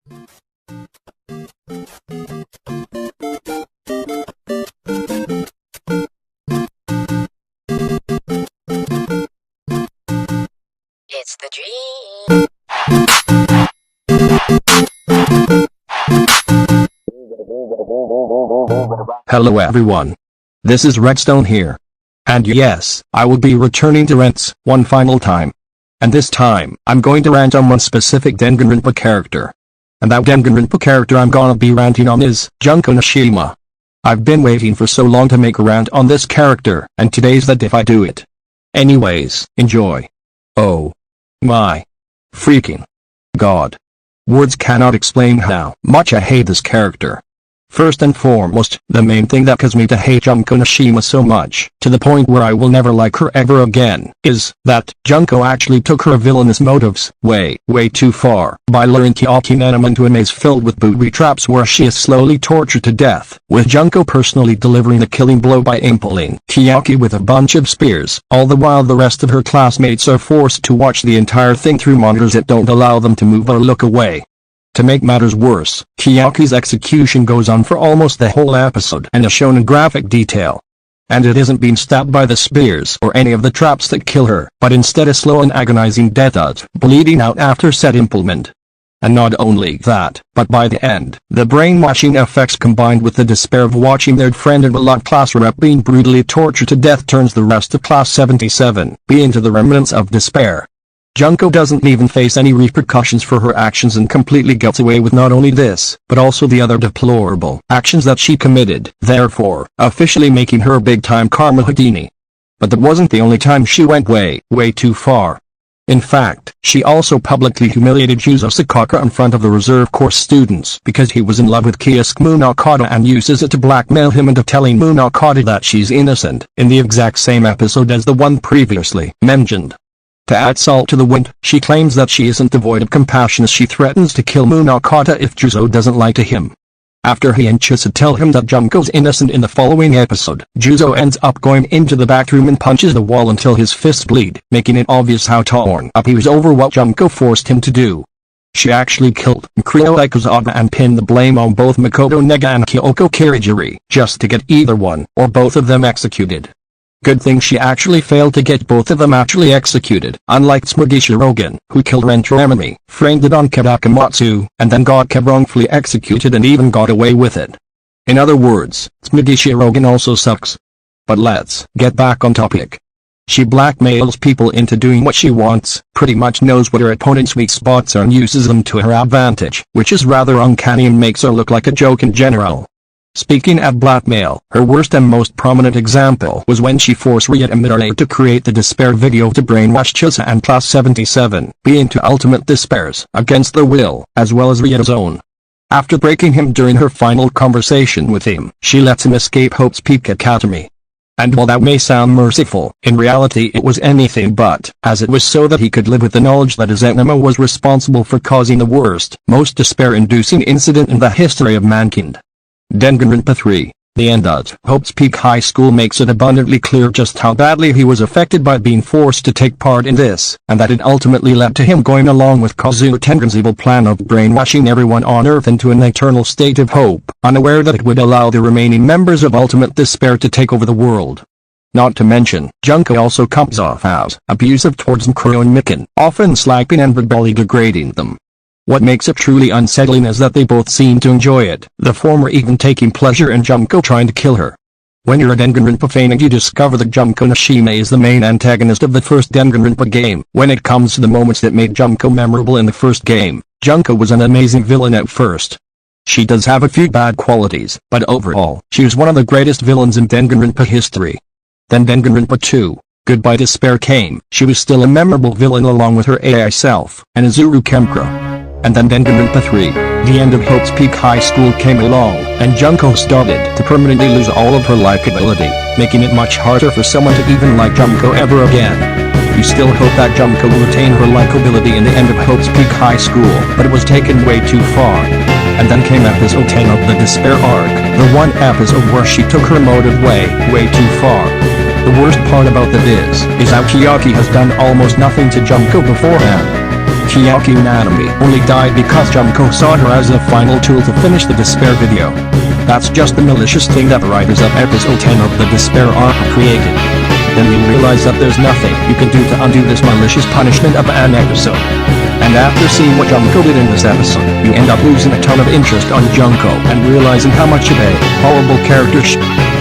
It's the dream. Hello everyone. This is Redstone here. And yes, I will be returning to Rents one final time. And this time, I'm going to rant on one specific Danganronpa character. And that Danganronpa character I'm gonna be ranting on is Junko Nishima. I've been waiting for so long to make a rant on this character, and today's the day I do it. Anyways, enjoy. Oh my freaking god. Words cannot explain how much I hate this character. First and foremost, the main thing that caused me to hate Junko Nishima so much, to the point where I will never like her ever again, is that Junko actually took her villainous motives way too far by luring Kyoki Nanama into a maze filled with booby traps where she is slowly tortured to death, with Junko personally delivering the killing blow by impaling Kyoki with a bunch of spears, all the while the rest of her classmates are forced to watch the entire thing through monitors that don't allow them to move or look away. To make matters worse, Kyoki's execution goes on for almost the whole episode and is shown in graphic detail. And it isn't being stabbed by the spears or any of the traps that kill her, but instead a slow and agonizing death of bleeding out after said impalement. And not only that, but by the end, the brainwashing effects combined with the despair of watching their friend and beloved class rep being brutally tortured to death turns the rest of Class 77 into the remnants of despair. Junko doesn't even face any repercussions for her actions and completely gets away with not only this, but also the other deplorable actions that she committed, therefore, officially making her a big-time karma Houdini. But that wasn't the only time she went way too far. In fact, she also publicly humiliated Yuzo Sakaka in front of the reserve course students because he was in love with Kiosk Munakata and uses it to blackmail him into telling Munakata that she's innocent, in the exact same episode as the one previously mentioned. To add salt to the wound, she claims that she isn't devoid of compassion as she threatens to kill Munakata if Juzo doesn't lie to him. After he and Chisa tell him that Junko's innocent in the following episode, Juzo ends up going into the back room and punches the wall until his fists bleed, making it obvious how torn up he was over what Junko forced him to do. She actually killed Kryo Ikuzawa and pinned the blame on both Makoto Nega and Kyoko Kirijiri, just to get either one or both of them executed. Good thing she actually failed to get both of them actually executed, unlike Tsurugi Shirogen, who killed Rentro Emily, framed it on Kadakamatsu, and then got wrongfully executed and even got away with it. In other words, Tsurugi Shirogen also sucks. But let's get back on topic. She blackmails people into doing what she wants, pretty much knows what her opponent's weak spots are and uses them to her advantage, which is rather uncanny and makes her look like a joke in general. Speaking of blackmail, her worst and most prominent example was when she forced Ryota Midori to create the despair video to brainwash Chisa and Class 77, into ultimate despairs against their will, as well as Ryota's own. After breaking him during her final conversation with him, she lets him escape Hope's Peak Academy. And while that may sound merciful, in reality it was anything but, as it was so that he could live with the knowledge that his enemy was responsible for causing the worst, most despair-inducing incident in the history of mankind. Danganronpa 3, The End of Hope's Peak High School makes it abundantly clear just how badly he was affected by being forced to take part in this, and that it ultimately led to him going along with Kazuo Tengen's evil plan of brainwashing everyone on Earth into an eternal state of hope, unaware that it would allow the remaining members of Ultimate Despair to take over the world. Not to mention, Junko also comes off as abusive towards Mukuro and Mikan, often slapping and verbally degrading them. What makes it truly unsettling is that they both seem to enjoy it, the former even taking pleasure in Junko trying to kill her. When you're a Danganronpa fan and you discover that Junko Nishima is the main antagonist of the first Danganronpa game, when it comes to the moments that made Junko memorable in the first game, Junko was an amazing villain at first. She does have a few bad qualities, but overall, she was one of the greatest villains in Danganronpa history. Then Danganronpa 2. Goodbye Despair came, she was still a memorable villain along with her AI self, and Izuru Kemkra. And then Danganronpa 3, The End of Hope's Peak High School came along, and Junko started to permanently lose all of her likability, making it much harder for someone to even like Junko ever again. You still hope that Junko will retain her likability in The End of Hope's Peak High School, but it was taken way too far. And then came episode 10 of the Despair arc, the one episode where she took her motive way too far. The worst part about that is how Kyoki has done almost nothing to Junko beforehand. Chiaki Nanami only died because Junko saw her as a final tool to finish the Despair video. That's just the malicious thing that the writers of episode 10 of the Despair arc created. Then you realize that there's nothing you can do to undo this malicious punishment of an episode. And after seeing what Junko did in this episode, you end up losing a ton of interest on Junko and realizing how much of a horrible character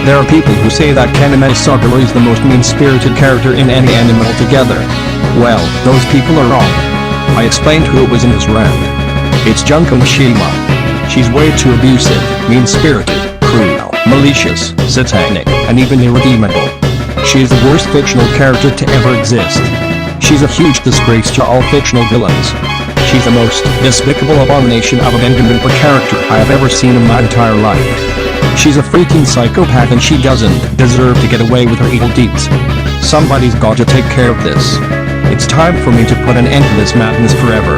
There are people who say that Kaname Sakura is the most mean-spirited character in any anime altogether. Well, those people are wrong. I explained who it was in this round. It's Junko Mishima. She's way too abusive, mean-spirited, cruel, malicious, satanic, and even irredeemable. She is the worst fictional character to ever exist. She's a huge disgrace to all fictional villains. She's the most despicable abomination of a Danganronpa character I have ever seen in my entire life. She's a freaking psychopath and she doesn't deserve to get away with her evil deeds. Somebody's got to take care of this. It's time for me to put an end to this madness forever.